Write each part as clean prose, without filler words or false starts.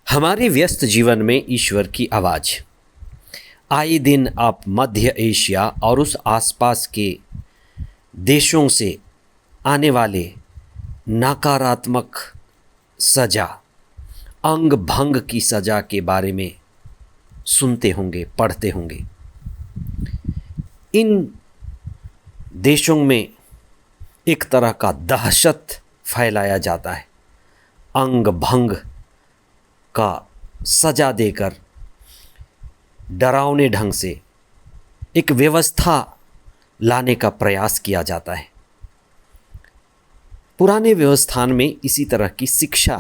हमारे व्यस्त जीवन में ईश्वर की आवाज़। आए दिन आप मध्य एशिया और उस आसपास के देशों से आने वाले नकारात्मक सज़ा, अंग भंग की सज़ा के बारे में सुनते होंगे, पढ़ते होंगे। इन देशों में एक तरह का दहशत फैलाया जाता है। अंग भंग का सज़ा देकर डरावने ढंग से एक व्यवस्था लाने का प्रयास किया जाता है। पुराने व्यवस्थान में इसी तरह की शिक्षा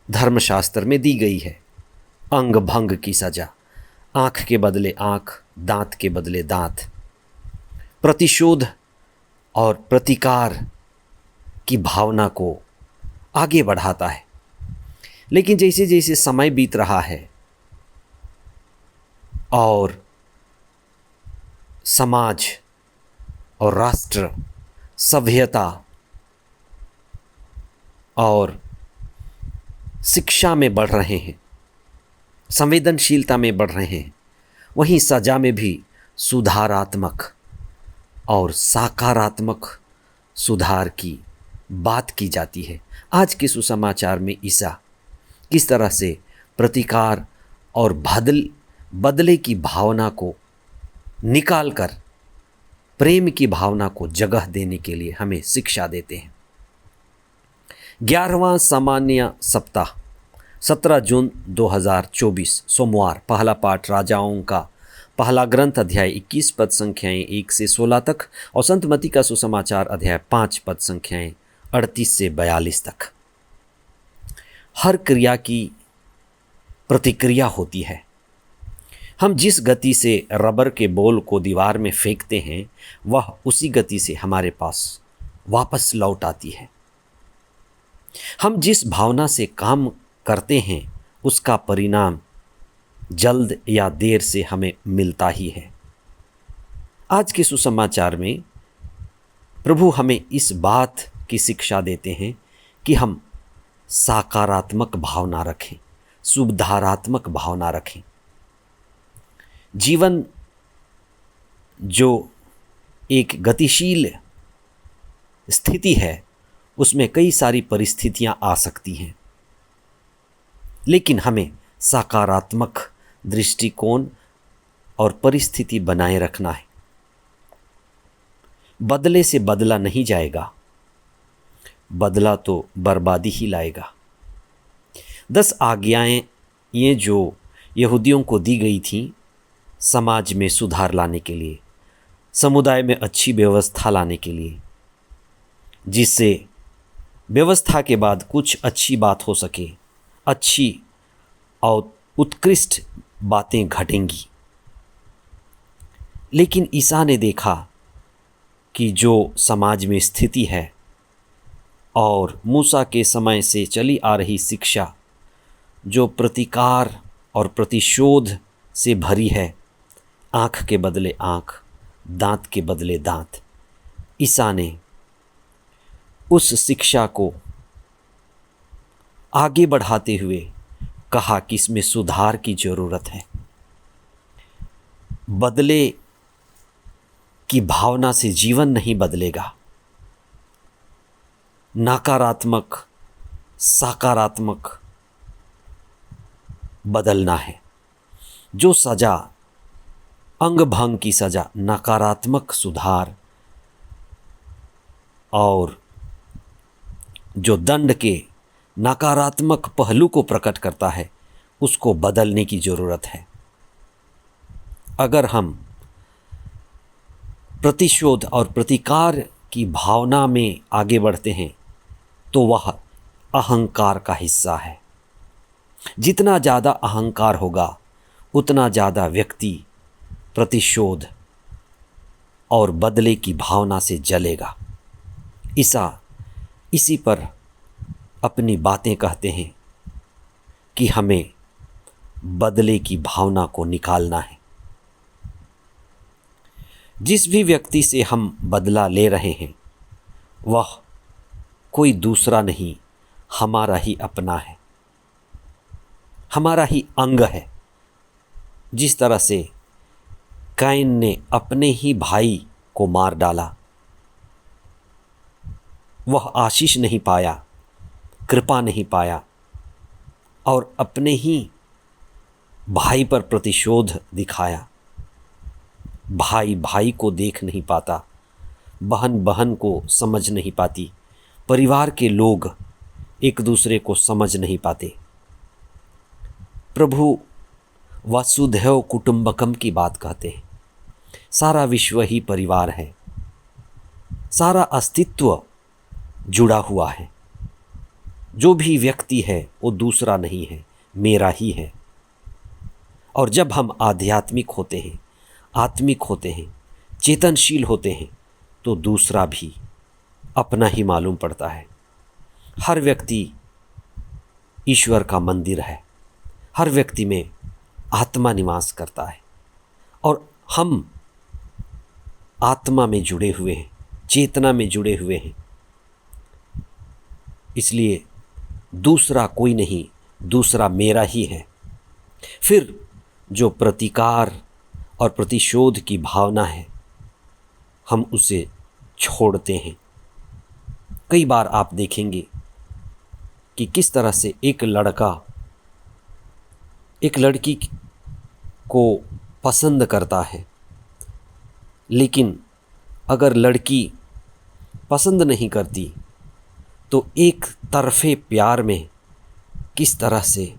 धर्मशास्त्र में दी गई है। अंग भंग की सज़ा, आँख के बदले आँख, दांत के बदले दांत, प्रतिशोध और प्रतिकार की भावना को आगे बढ़ाता है। लेकिन जैसे जैसे समय बीत रहा है और समाज और राष्ट्र, सभ्यता और शिक्षा में बढ़ रहे हैं, संवेदनशीलता में बढ़ रहे हैं, वहीं सज़ा में भी सुधारात्मक और सकारात्मक सुधार की बात की जाती है। आज के सुसमाचार में ईसा किस तरह से प्रतिकार और बदले की भावना को निकालकर प्रेम की भावना को जगह देने के लिए हमें शिक्षा देते हैं। 11वां सामान्य सप्ताह 17 जून 2024 सोमवार। पहला पाठ राजाओं का पहला ग्रंथ अध्याय 21 पद संख्याएं 1 से 16 तक और संत मत्ती का सुसमाचार अध्याय 5 पद संख्याएं 38 से 42 तक। हर क्रिया की प्रतिक्रिया होती है। हम जिस गति से रबर के बॉल को दीवार में फेंकते हैं वह उसी गति से हमारे पास वापस लौट आती है। हम जिस भावना से काम करते हैं उसका परिणाम जल्द या देर से हमें मिलता ही है। आज के सुसमाचार में प्रभु हमें इस बात की शिक्षा देते हैं कि हम सकारात्मक भावना रखें, सुधारात्मक भावना रखें। जीवन जो एक गतिशील स्थिति है उसमें कई सारी परिस्थितियां आ सकती हैं, लेकिन हमें सकारात्मक दृष्टिकोण और परिस्थिति बनाए रखना है। बदले से बदला नहीं जाएगा, बदला तो बर्बादी ही लाएगा। 10 आज्ञाएं ये जो यहूदियों को दी गई थीं समाज में सुधार लाने के लिए, समुदाय में अच्छी व्यवस्था लाने के लिए, जिससे व्यवस्था के बाद कुछ अच्छी बात हो सके, अच्छी और उत्कृष्ट बातें घटेंगी। लेकिन ईसा ने देखा कि जो समाज में स्थिति है और मूसा के समय से चली आ रही शिक्षा जो प्रतिकार और प्रतिशोध से भरी है, आँख के बदले आँख, दांत के बदले दांत, ईसा ने उस शिक्षा को आगे बढ़ाते हुए कहा कि इसमें सुधार की ज़रूरत है। बदले की भावना से जीवन नहीं बदलेगा। नकारात्मक सकारात्मक बदलना है। जो सज़ा, अंग भंग की सज़ा, नकारात्मक सुधार और जो दंड के नकारात्मक पहलू को प्रकट करता है, उसको बदलने की ज़रूरत है। अगर हम प्रतिशोध और प्रतिकार की भावना में आगे बढ़ते हैं तो वह अहंकार का हिस्सा है। जितना ज़्यादा अहंकार होगा उतना ज़्यादा व्यक्ति प्रतिशोध और बदले की भावना से जलेगा। ईसा इसी पर अपनी बातें कहते हैं कि हमें बदले की भावना को निकालना है। जिस भी व्यक्ति से हम बदला ले रहे हैं वह कोई दूसरा नहीं, हमारा ही अपना है। हमारा ही अंग है। जिस तरह से कैन ने अपने ही भाई को मार डाला, वह आशीष नहीं पाया, कृपा नहीं पाया और अपने ही भाई पर प्रतिशोध दिखाया। भाई भाई को देख नहीं पाता, बहन बहन को समझ नहीं पाती, परिवार के लोग एक दूसरे को समझ नहीं पाते। प्रभु वसुधैव कुटुंबकम की बात कहते हैं। सारा विश्व ही परिवार है, सारा अस्तित्व जुड़ा हुआ है। जो भी व्यक्ति है वो दूसरा नहीं है, मेरा ही है। और जब हम आध्यात्मिक होते हैं, आत्मिक होते हैं, चेतनशील होते हैं, तो दूसरा भी अपना ही मालूम पड़ता है। हर व्यक्ति ईश्वर का मंदिर है, हर व्यक्ति में आत्मा निवास करता है और हम आत्मा में जुड़े हुए हैं, चेतना में जुड़े हुए हैं। इसलिए दूसरा कोई नहीं, दूसरा मेरा ही है। फिर जो प्रतिकार और प्रतिशोध की भावना है, हम उसे छोड़ते हैं। कई बार आप देखेंगे कि किस तरह से एक लड़का एक लड़की को पसंद करता है, लेकिन अगर लड़की पसंद नहीं करती तो एक तरफे प्यार में किस तरह से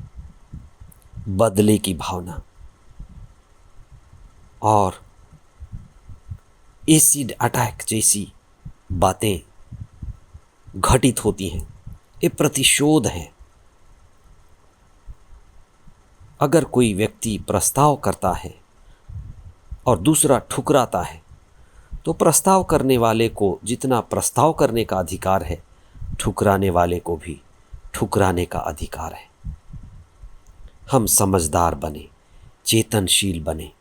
बदले की भावना और एसिड अटैक जैसी बातें घटित होती हैं। ये प्रतिशोध है। अगर कोई व्यक्ति प्रस्ताव करता है और दूसरा ठुकराता है, तो प्रस्ताव करने वाले को जितना प्रस्ताव करने का अधिकार है, ठुकराने वाले को भी ठुकराने का अधिकार है। हम समझदार बने, चेतनशील बने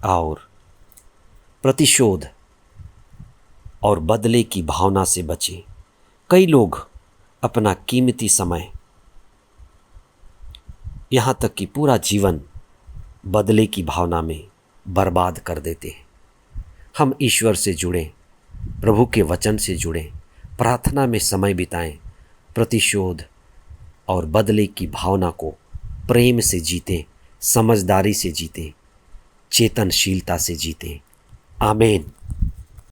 और प्रतिशोध और बदले की भावना से बचें। कई लोग अपना कीमती समय, यहाँ तक कि पूरा जीवन बदले की भावना में बर्बाद कर देते हैं। हम ईश्वर से जुड़ें, प्रभु के वचन से जुड़ें, प्रार्थना में समय बिताएं, प्रतिशोध और बदले की भावना को प्रेम से जीतें, समझदारी से जीतें, चेतनशीलता से जीतें। आमीन।